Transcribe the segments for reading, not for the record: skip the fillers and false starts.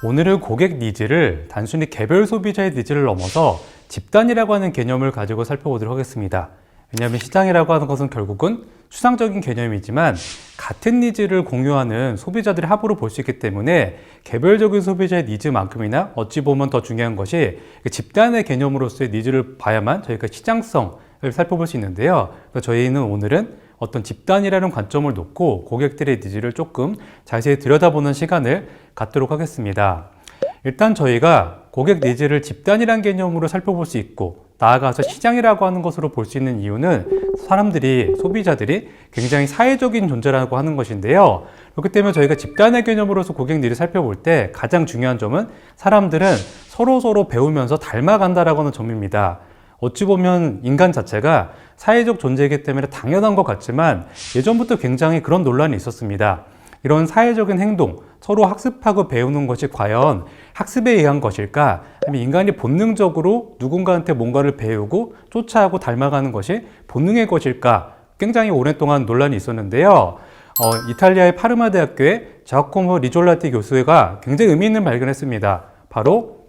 오늘은 고객 니즈를 단순히 개별 소비자의 니즈를 넘어서 집단이라고 하는 개념을 가지고 살펴보도록 하겠습니다. 왜냐하면 시장이라고 하는 것은 결국은 추상적인 개념이지만 같은 니즈를 공유하는 소비자들의 합으로 볼 수 있기 때문에 개별적인 소비자의 니즈만큼이나 어찌 보면 더 중요한 것이 집단의 개념으로서의 니즈를 봐야만 저희가 시장성을 살펴볼 수 있는데요. 그래서 저희는 오늘은 어떤 집단이라는 관점을 놓고 고객들의 니즈를 조금 자세히 들여다보는 시간을 갖도록 하겠습니다. 일단 저희가 고객 니즈를 집단이라는 개념으로 살펴볼 수 있고 나아가서 시장이라고 하는 것으로 볼 수 있는 이유는 사람들이, 소비자들이 굉장히 사회적인 존재라고 하는 것인데요. 그렇기 때문에 저희가 집단의 개념으로서 고객 니즈를 살펴볼 때 가장 중요한 점은 사람들은 서로 배우면서 닮아간다라고 하는 점입니다. 어찌 보면 인간 자체가 사회적 존재이기 때문에 당연한 것 같지만 예전부터 굉장히 그런 논란이 있었습니다. 이런 사회적인 행동, 서로 학습하고 배우는 것이 과연 학습에 의한 것일까? 아니면 인간이 본능적으로 누군가한테 뭔가를 배우고 쫓아가고 닮아가는 것이 본능의 것일까? 굉장히 오랫동안 논란이 있었는데요. 이탈리아의 파르마 대학교의 자코모 리졸라티 교수가 굉장히 의미 있는 발견을 했습니다. 바로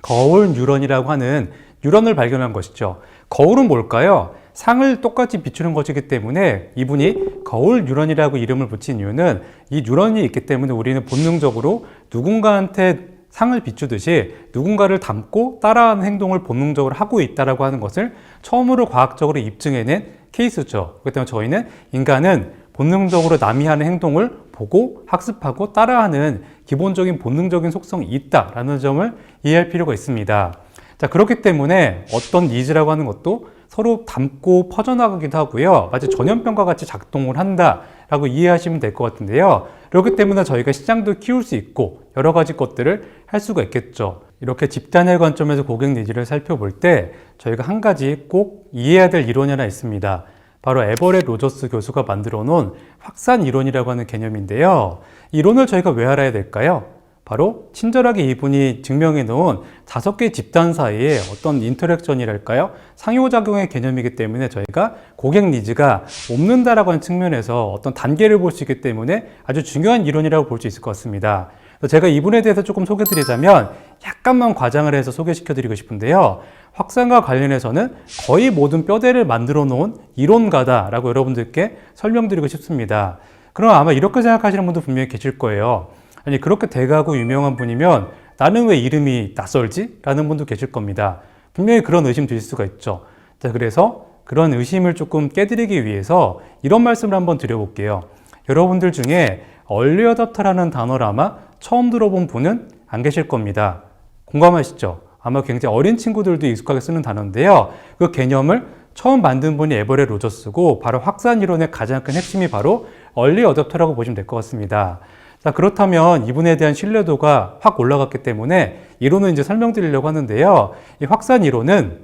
거울 뉴런이라고 하는 뉴런을 발견한 것이죠. 거울은 뭘까요? 상을 똑같이 비추는 것이기 때문에 이분이 거울 뉴런이라고 이름을 붙인 이유는 이 뉴런이 있기 때문에 우리는 본능적으로 누군가한테 상을 비추듯이 누군가를 닮고 따라하는 행동을 본능적으로 하고 있다고 하는 것을 처음으로 과학적으로 입증해낸 케이스죠. 그렇기 때문에 저희는 인간은 본능적으로 남이 하는 행동을 보고 학습하고 따라하는 기본적인 본능적인 속성이 있다라는 점을 이해할 필요가 있습니다. 자, 그렇기 때문에 어떤 니즈라고 하는 것도 서로 닮고 퍼져나가기도 하고요. 마치 전염병과 같이 작동을 한다라고 이해하시면 될 것 같은데요. 그렇기 때문에 저희가 시장도 키울 수 있고 여러 가지 것들을 할 수가 있겠죠. 이렇게 집단의 관점에서 고객 니즈를 살펴볼 때 저희가 한 가지 꼭 이해해야 될 이론이 하나 있습니다. 바로 에버렛 로저스 교수가 만들어 놓은 확산 이론이라고 하는 개념인데요. 이론을 저희가 왜 알아야 될까요? 바로 친절하게 이분이 증명해 놓은 5개의 집단 사이에 어떤 인터랙션이랄까요? 상호작용의 개념이기 때문에 저희가 고객 니즈가 없는다라고 하는 측면에서 어떤 단계를 볼 수 있기 때문에 아주 중요한 이론이라고 볼 수 있을 것 같습니다. 제가 이분에 대해서 조금 소개드리자면 약간만 과장을 해서 소개시켜 드리고 싶은데요. 확산과 관련해서는 거의 모든 뼈대를 만들어 놓은 이론가다라고 여러분들께 설명드리고 싶습니다. 그럼 아마 이렇게 생각하시는 분도 분명히 계실 거예요. 아니, 그렇게 대가고 유명한 분이면 나는 왜 이름이 낯설지? 라는 분도 계실 겁니다. 분명히 그런 의심 드실 수가 있죠. 자, 그래서 그런 의심을 조금 깨드리기 위해서 이런 말씀을 한번 드려볼게요. 여러분들 중에 얼리 어댑터라는 단어를 아마 처음 들어본 분은 안 계실 겁니다. 공감하시죠? 아마 굉장히 어린 친구들도 익숙하게 쓰는 단어인데요. 그 개념을 처음 만든 분이 에버렛 로저스고 바로 확산 이론의 가장 큰 핵심이 바로 얼리 어댑터라고 보시면 될 것 같습니다. 자, 그렇다면 이분에 대한 신뢰도가 확 올라갔기 때문에 이론을 이제 설명드리려고 하는데요. 이 확산 이론은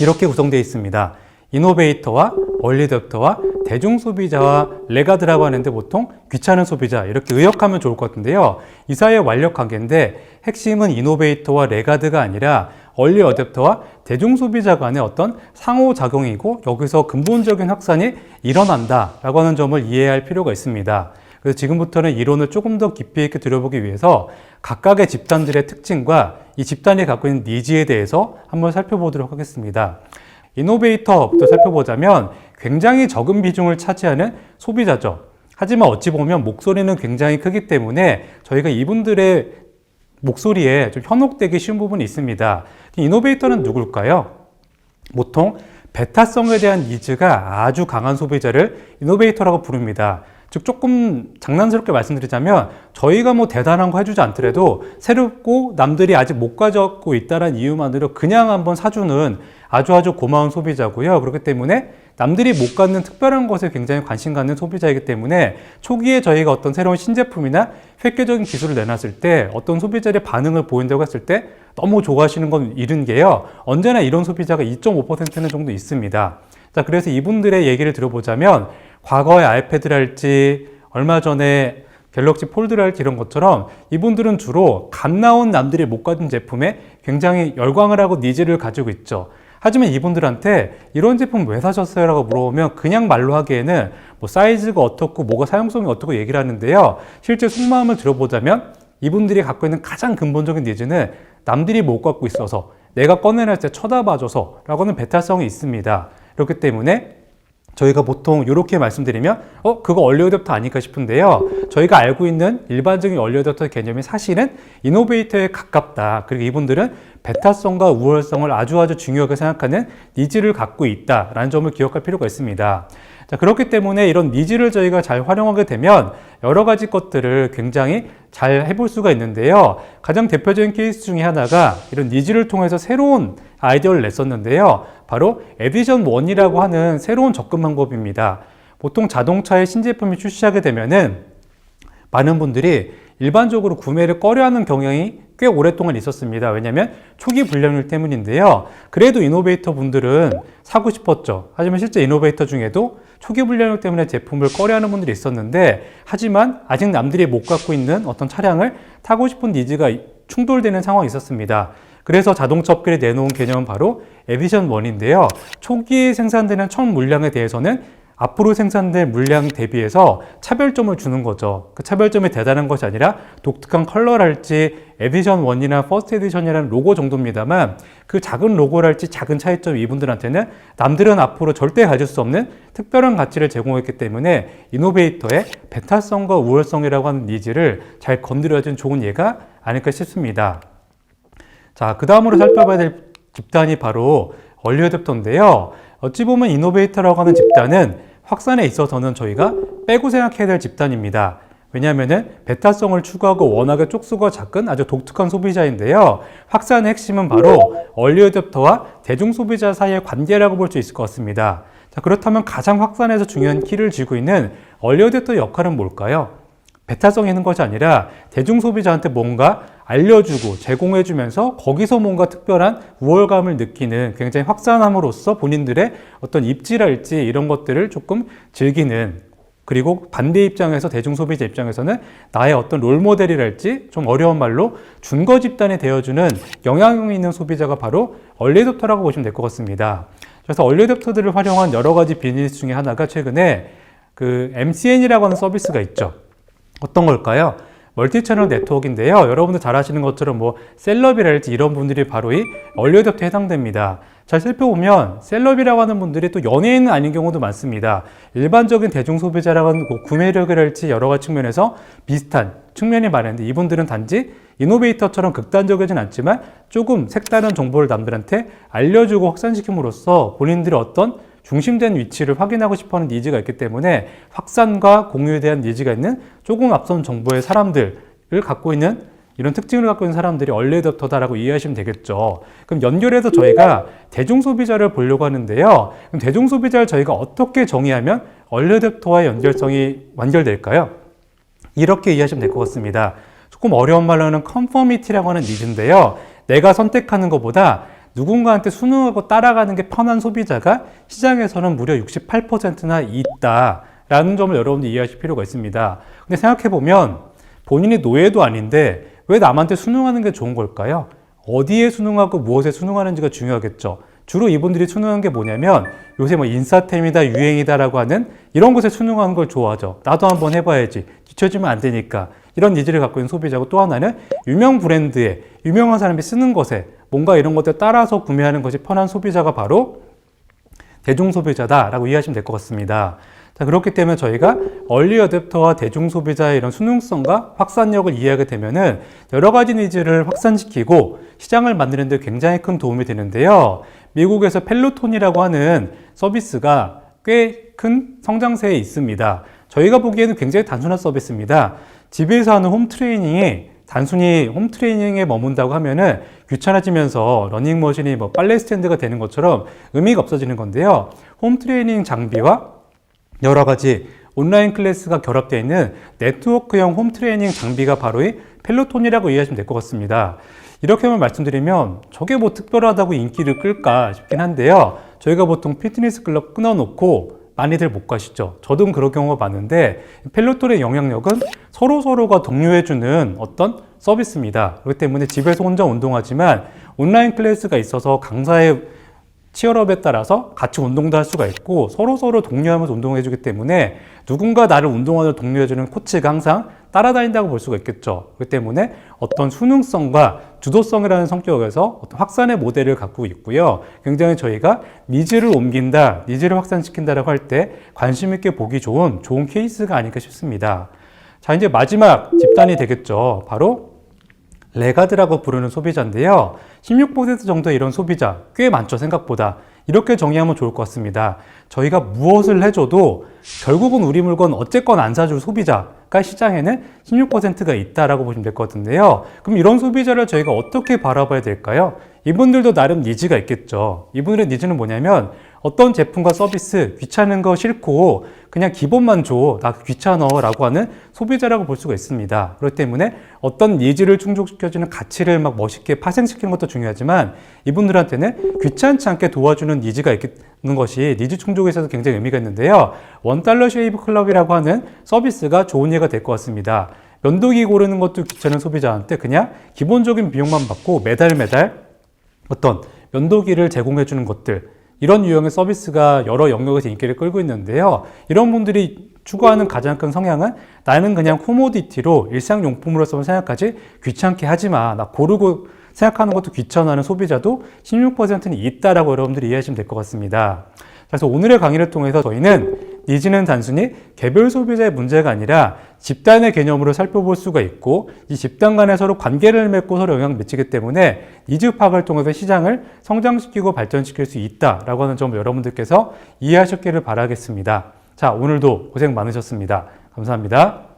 이렇게 구성되어 있습니다. 이노베이터와 얼리 어댑터와 대중 소비자와 레가드라고 하는데 보통 귀찮은 소비자 이렇게 의역하면 좋을 것 같은데요. 이 사이의 완력 관계인데 핵심은 이노베이터와 레가드가 아니라 얼리 어댑터와 대중 소비자 간의 어떤 상호작용이고 여기서 근본적인 확산이 일어난다라고 하는 점을 이해할 필요가 있습니다. 그래서 지금부터는 이론을 조금 더 깊이 있게 들여보기 위해서 각각의 집단들의 특징과 이 집단이 갖고 있는 니즈에 대해서 한번 살펴보도록 하겠습니다. 이노베이터부터 살펴보자면 굉장히 적은 비중을 차지하는 소비자죠. 하지만 어찌 보면 목소리는 굉장히 크기 때문에 저희가 이분들의 목소리에 좀 현혹되기 쉬운 부분이 있습니다. 이노베이터는 누굴까요? 보통 베타성에 대한 니즈가 아주 강한 소비자를 이노베이터라고 부릅니다. 즉 조금 장난스럽게 말씀드리자면 저희가 뭐 대단한 거 해주지 않더라도 새롭고 남들이 아직 못 가져고 있다는 이유만으로 그냥 한번 사주는 아주 고마운 소비자고요. 그렇기 때문에 남들이 못 갖는 특별한 것에 굉장히 관심 갖는 소비자이기 때문에 초기에 저희가 어떤 새로운 신제품이나 획기적인 기술을 내놨을 때 어떤 소비자의 반응을 보인다고 했을 때 너무 좋아하시는 건 이른 게요. 언제나 이런 소비자가 2.5%는 정도 있습니다. 자, 그래서 이분들의 얘기를 들어보자면 과거의 아이패드랄지 얼마 전에 갤럭시 폴드랄지 이런 것처럼 이분들은 주로 갓 나온 남들이 못 가진 제품에 굉장히 열광을 하고 니즈를 가지고 있죠. 하지만 이분들한테 이런 제품 왜 사셨어요? 라고 물어보면 그냥 말로 하기에는 뭐 사이즈가 어떻고 뭐가 사용성이 어떻고 얘기를 하는데요. 실제 속마음을 들어보자면 이분들이 갖고 있는 가장 근본적인 니즈는 남들이 못 갖고 있어서 내가 꺼내낼 때 쳐다봐줘서 라고는 배타성이 있습니다. 그렇기 때문에 저희가 보통 이렇게 말씀드리면 그거 얼리 어댑터 아닐까 싶은데요. 저희가 알고 있는 일반적인 얼리 어댑터 개념이 사실은 이노베이터에 가깝다. 그리고 이분들은 배타성과 우월성을 아주 중요하게 생각하는 니즈를 갖고 있다라는 점을 기억할 필요가 있습니다. 자, 그렇기 때문에 이런 니즈를 저희가 잘 활용하게 되면 여러 가지 것들을 굉장히 잘 해볼 수가 있는데요. 가장 대표적인 케이스 중에 하나가 이런 니즈를 통해서 새로운 아이디어를 냈었는데요. 바로 에디션 1이라고 하는 새로운 접근 방법입니다. 보통 자동차의 신제품이 출시하게 되면은 많은 분들이 일반적으로 구매를 꺼려하는 경향이 꽤 오랫동안 있었습니다. 왜냐하면 초기 불량률 때문인데요. 그래도 이노베이터 분들은 사고 싶었죠. 하지만 실제 이노베이터 중에도 초기 불량률 때문에 제품을 꺼려하는 분들이 있었는데, 하지만 아직 남들이 못 갖고 있는 어떤 차량을 타고 싶은 니즈가 충돌되는 상황이 있었습니다. 그래서 자동차 업계에 내놓은 개념은 바로 에디션 1인데요. 초기에 생산되는 첫 물량에 대해서는 앞으로 생산될 물량 대비해서 차별점을 주는 거죠. 그 차별점이 대단한 것이 아니라 독특한 컬러랄지 에디션 1이나 퍼스트 에디션이라는 로고 정도입니다만, 그 작은 로고랄지 작은 차이점이 이분들한테는 남들은 앞으로 절대 가질 수 없는 특별한 가치를 제공했기 때문에 이노베이터의 배타성과 우월성이라고 하는 니즈를 잘 건드려준 좋은 예가 아닐까 싶습니다. 자, 그 다음으로 살펴봐야 될 집단이 바로 얼리 어댑터인데요. 어찌 보면 이노베이터라고 하는 집단은 확산에 있어서는 저희가 빼고 생각해야 될 집단입니다. 왜냐하면 배타성을 추구하고 워낙에 쪽수가 작은 아주 독특한 소비자인데요. 확산의 핵심은 바로 얼리 어댑터와 대중 소비자 사이의 관계라고 볼 수 있을 것 같습니다. 자, 그렇다면 가장 확산에서 중요한 키를 쥐고 있는 얼리 어댑터의 역할은 뭘까요? 배타성이 있는 것이 아니라 대중 소비자한테 뭔가 알려주고 제공해주면서 거기서 뭔가 특별한 우월감을 느끼는, 굉장히 확산함으로써 본인들의 어떤 입지랄지 이런 것들을 조금 즐기는, 그리고 반대 입장에서 대중 소비자 입장에서는 나의 어떤 롤모델이랄지 좀 어려운 말로 준거 집단이 되어주는 영향력 있는 소비자가 바로 얼리 어댑터라고 보시면 될 것 같습니다. 그래서 얼리 어댑터들을 활용한 여러 가지 비즈니스 중에 하나가 최근에 그 MCN이라고 하는 서비스가 있죠. 어떤 걸까요? 멀티 채널 네트워크인데요. 여러분들 잘 아시는 것처럼 뭐 셀럽이랄지 이런 분들이 바로 이 얼리 어댑터에 해당됩니다. 잘 살펴보면 셀럽이라고 하는 분들이 또 연예인은 아닌 경우도 많습니다. 일반적인 대중 소비자라고 하는 구매력이랄지 여러 가지 측면에서 비슷한 측면이 많은데, 이분들은 단지 이노베이터처럼 극단적이진 않지만 조금 색다른 정보를 남들한테 알려주고 확산시킴으로써 본인들의 어떤 중심된 위치를 확인하고 싶어하는 니즈가 있기 때문에 확산과 공유에 대한 니즈가 있는 조금 앞선 정보의 사람들을 갖고 있는, 이런 특징을 갖고 있는 사람들이 얼리 어댑터다라고 이해하시면 되겠죠. 그럼 연결해서 저희가 대중 소비자를 보려고 하는데요. 그럼 대중 소비자를 저희가 어떻게 정의하면 얼리 어댑터와의 연결성이 완결될까요? 이렇게 이해하시면 될 것 같습니다. 조금 어려운 말로는 컨퍼미티라고 하는 니즈인데요. 내가 선택하는 것보다 누군가한테 순응하고 따라가는 게 편한 소비자가 시장에서는 무려 68%나 있다라는 점을 여러분들이 이해하실 필요가 있습니다. 근데 생각해보면 본인이 노예도 아닌데 왜 남한테 순응하는 게 좋은 걸까요? 어디에 순응하고 무엇에 순응하는지가 중요하겠죠. 주로 이분들이 순응한 게 뭐냐면 요새 뭐 인싸템이다, 유행이다라고 하는 이런 것에 순응하는 걸 좋아하죠. 나도 한번 해봐야지. 뒤처지면 안 되니까. 이런 니즈를 갖고 있는 소비자고, 또 하나는 유명 브랜드에, 유명한 사람이 쓰는 것에 뭔가 이런 것들 따라서 구매하는 것이 편한 소비자가 바로 대중 소비자다라고 이해하시면 될 것 같습니다. 자, 그렇기 때문에 저희가 얼리 어댑터와 대중 소비자의 이런 수능성과 확산력을 이해하게 되면은 여러 가지 니즈를 확산시키고 시장을 만드는 데 굉장히 큰 도움이 되는데요. 미국에서 펠로톤이라고 하는 서비스가 꽤 큰 성장세에 있습니다. 저희가 보기에는 굉장히 단순한 서비스입니다. 집에서 하는 홈 트레이닝이 단순히 홈 트레이닝에 머문다고 하면은 귀찮아지면서 러닝머신이 뭐 빨래 스탠드가 되는 것처럼 의미가 없어지는 건데요. 홈 트레이닝 장비와 여러 가지 온라인 클래스가 결합되어 있는 네트워크형 홈 트레이닝 장비가 바로 이 펠로톤이라고 이해하시면 될 것 같습니다. 이렇게만 말씀드리면 저게 뭐 특별하다고 인기를 끌까 싶긴 한데요. 저희가 보통 피트니스 클럽 끊어놓고 많이들 못 가시죠. 저도 그런 경우가 많은데 펠로톤의 영향력은 서로가 독려해주는 어떤 서비스입니다. 그렇기 때문에 집에서 혼자 운동하지만 온라인 클래스가 있어서 강사의 치열업에 따라서 같이 운동도 할 수가 있고 서로서로 독려하면서 운동해주기 때문에 누군가 나를 운동하는 독려해주는 코치가 항상 따라다닌다고 볼 수가 있겠죠. 그렇기 때문에 어떤 수능성과 주도성이라는 성격에서 어떤 확산의 모델을 갖고 있고요. 굉장히 저희가 니즈를 옮긴다, 니즈를 확산시킨다라고 할 때 관심 있게 보기 좋은 케이스가 아닐까 싶습니다. 자, 이제 마지막 집단이 되겠죠. 바로 레가드라고 부르는 소비자인데요. 16% 정도의 이런 소비자 꽤 많죠, 생각보다. 이렇게 정의하면 좋을 것 같습니다. 저희가 무엇을 해줘도 결국은 우리 물건 어쨌건 안 사줄 소비자가 시장에는 16%가 있다라고 보시면 될 것 같은데요. 그럼 이런 소비자를 저희가 어떻게 바라봐야 될까요? 이분들도 나름 니즈가 있겠죠. 이분들의 니즈는 뭐냐면 어떤 제품과 서비스 귀찮은 거 싫고 그냥 기본만 줘, 나 귀찮어 라고 하는 소비자라고 볼 수가 있습니다. 그렇기 때문에 어떤 니즈를 충족시켜주는 가치를 막 멋있게 파생시키는 것도 중요하지만 이분들한테는 귀찮지 않게 도와주는 니즈가 있는 것이 니즈 충족에 있어서 굉장히 의미가 있는데요. $1 쉐이브 클럽이라고 하는 서비스가 좋은 예가 될 것 같습니다. 면도기 고르는 것도 귀찮은 소비자한테 그냥 기본적인 비용만 받고 매달 어떤 면도기를 제공해 주는 것들, 이런 유형의 서비스가 여러 영역에서 인기를 끌고 있는데요. 이런 분들이 추구하는 가장 큰 성향은 나는 그냥 코모디티로 일상용품으로서만 생각하지 귀찮게 하지 마. 나 고르고 생각하는 것도 귀찮아하는 소비자도 16%는 있다라고 여러분들이 이해하시면 될 것 같습니다. 그래서 오늘의 강의를 통해서 저희는 니즈는 단순히 개별 소비자의 문제가 아니라 집단의 개념으로 살펴볼 수가 있고 이 집단 간에 서로 관계를 맺고 서로 영향을 미치기 때문에 니즈 파악을 통해서 시장을 성장시키고 발전시킬 수 있다라고 하는 점을 여러분들께서 이해하셨기를 바라겠습니다. 자, 오늘도 고생 많으셨습니다. 감사합니다.